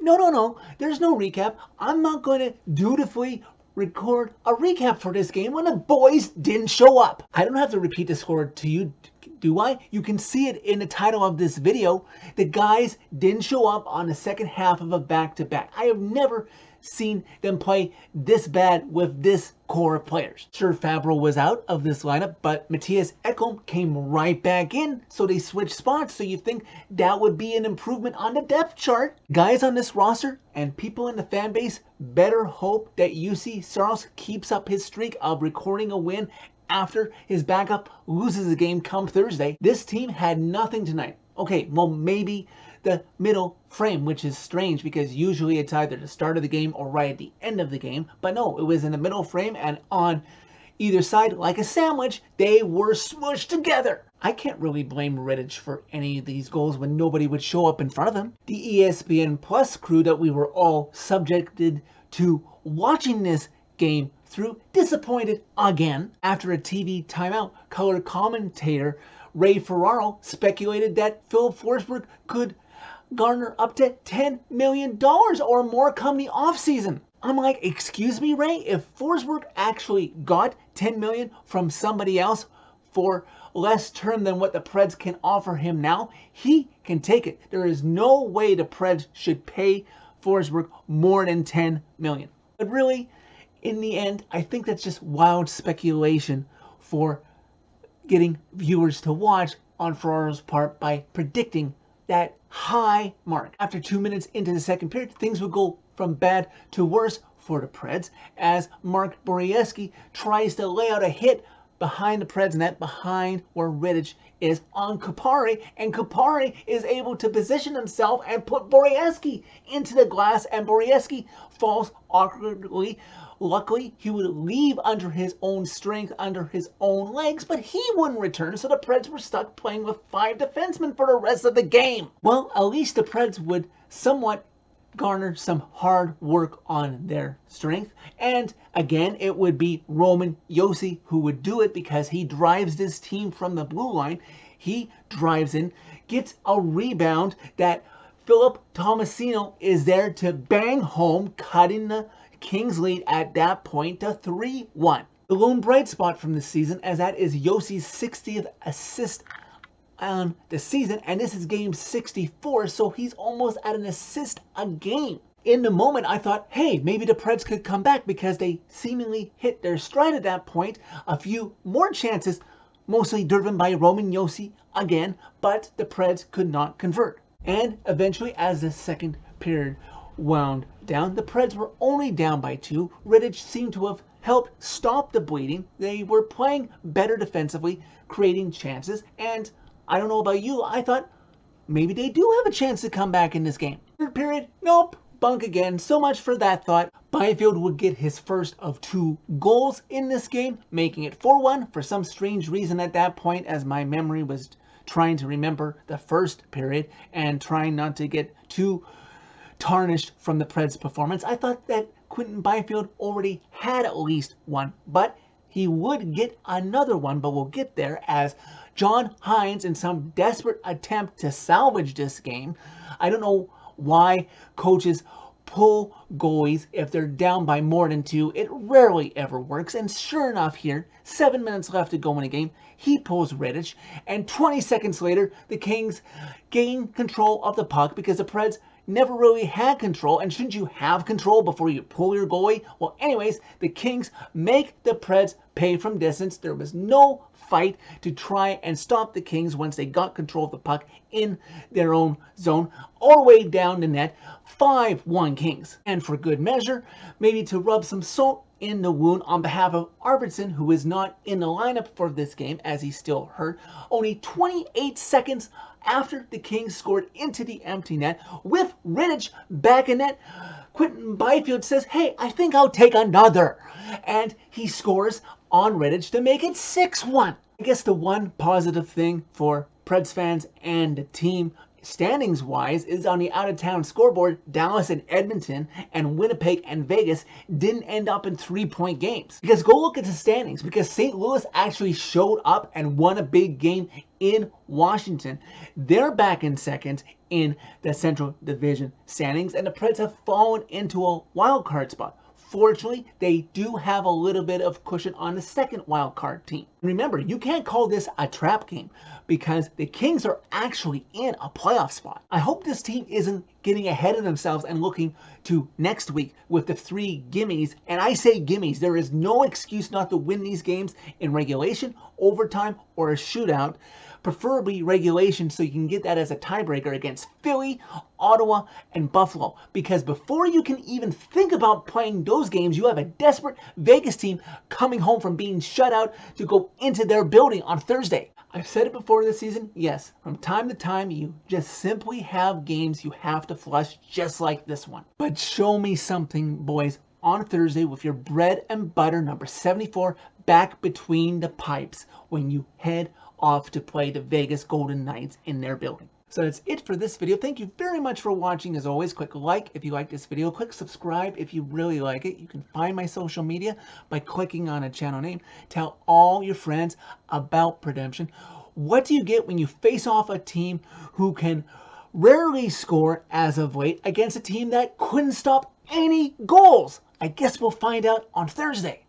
no, there's no recap. I'm not going to dutifully record a recap for this game when the boys didn't show up. I don't have to repeat the score to you, do I? You can see it in the title of this video. The guys didn't show up on the second half of a back-to-back. I have never seen them play this bad with this core of players. Sure, Fabro was out of this lineup, but Matthias Ekholm came right back in, so they switched spots, so you think that would be an improvement on the depth chart. Guys on this roster and people in the fan base better hope that UC Saros keeps up his streak of recording a win after his backup loses the game come Thursday. This team had nothing tonight. Okay, well, maybe the middle frame, which is strange because usually it's either the start of the game or right at the end of the game. But no, it was in the middle frame, and on either side, like a sandwich, they were smushed together. I can't really blame Rittich for any of these goals when nobody would show up in front of him. The ESPN Plus crew that we were all subjected to watching this game through disappointed again. After a TV timeout, color commentator Ray Ferraro speculated that Philip Forsberg could garner up to $10 million or more come the offseason. I'm like, excuse me, Ray? If Forsberg actually got $10 million from somebody else for less term than what the Preds can offer him now, he can take it. There is no way the Preds should pay Forsberg more than $10 million. But really, in the end, I think that's just wild speculation for getting viewers to watch on Ferraro's part by predicting that high mark. After 2 minutes into the second period, things would go from bad to worse for the Preds as Mark Borieski tries to lay out a hit behind the Preds net, behind where Rittich is on Kupari, and Kupari is able to position himself and put Borieski into the glass, and Borieski falls awkwardly. Luckily, he would leave under his own strength, under his own legs, but he wouldn't return, so the Preds were stuck playing with 5 defensemen for the rest of the game. Well, at least the Preds would somewhat garner some hard work on their strength, and again, it would be Roman Josi who would do it because he drives this team from the blue line. He drives in, gets a rebound that Philip Tomasino is there to bang home, cutting the Kings lead at that point to 3-1. The lone bright spot from this season, as that is Josi's 60th assist on the season, and this is game 64, so he's almost at an assist a game. In the moment, I thought, hey, maybe the Preds could come back because they seemingly hit their stride at that point. A few more chances, mostly driven by Roman Josi again, but the Preds could not convert. And eventually, as the second period wound down, the Preds were only down by 2. Rittich seemed to have helped stop the bleeding. They were playing better defensively, creating chances, and I don't know about you, I thought maybe they do have a chance to come back in this game. Third period, nope, bunk again. So much for that thought. Byfield would get his first of 2 goals in this game, making it 4-1 for some strange reason at that point, as my memory was trying to remember the first period and trying not to get too tarnished from the Preds' performance. I thought that Quinton Byfield already had at least one, but he would get another one, but we'll get there as John Hines, in some desperate attempt to salvage this game. I don't know why coaches pull goalies if they're down by more than 2. It rarely ever works, and sure enough here, 7 minutes left to go in the game, he pulls Rittich, and 20 seconds later, the Kings gain control of the puck because the Preds never really had control, and shouldn't you have control before you pull your goalie? Well, anyways, the Kings make the Preds pay from distance. There was no fight to try and stop the Kings once they got control of the puck in their own zone, all the way down the net. 5-1 Kings. And for good measure, maybe to rub some salt in the wound on behalf of Arvidsson, who is not in the lineup for this game as he's still hurt, only 28 seconds after the Kings scored into the empty net with Rittich back in net, Quinton Byfield says, hey, I think I'll take another. And he scores on Rittich to make it 6-1. I guess the one positive thing for Preds fans and the team standings wise is on the out of town scoreboard. Dallas and Edmonton and Winnipeg and Vegas didn't end up in 3-point games. Because go look at the standings, because St. Louis actually showed up and won a big game in Washington. They're back in second in the Central Division standings, and the Preds have fallen into a wild card spot. Fortunately, they do have a little bit of cushion on the second wild card team. Remember, you can't call this a trap game because the Kings are actually in a playoff spot. I hope this team isn't getting ahead of themselves and looking to next week with the 3 gimmies. And I say gimmies. There is no excuse not to win these games in regulation, overtime, or a shootout. Preferably regulation, so you can get that as a tiebreaker against Philly, Ottawa, and Buffalo. Because before you can even think about playing those games, you have a desperate Vegas team coming home from being shut out to go into their building on Thursday. I've said it before this season, yes, from time to time you just simply have games you have to flush, just like this one. But show me something, boys, on Thursday with your bread and butter number 74 back between the pipes when you head off to play the Vegas Golden Knights in their building. So that's it for this video. Thank you very much for watching. As always, click like if you like this video. Click subscribe if you really like it. You can find my social media by clicking on a channel name. Tell all your friends about Redemption. What do you get when you face off a team who can rarely score as of late against a team that couldn't stop any goals? I guess we'll find out on Thursday.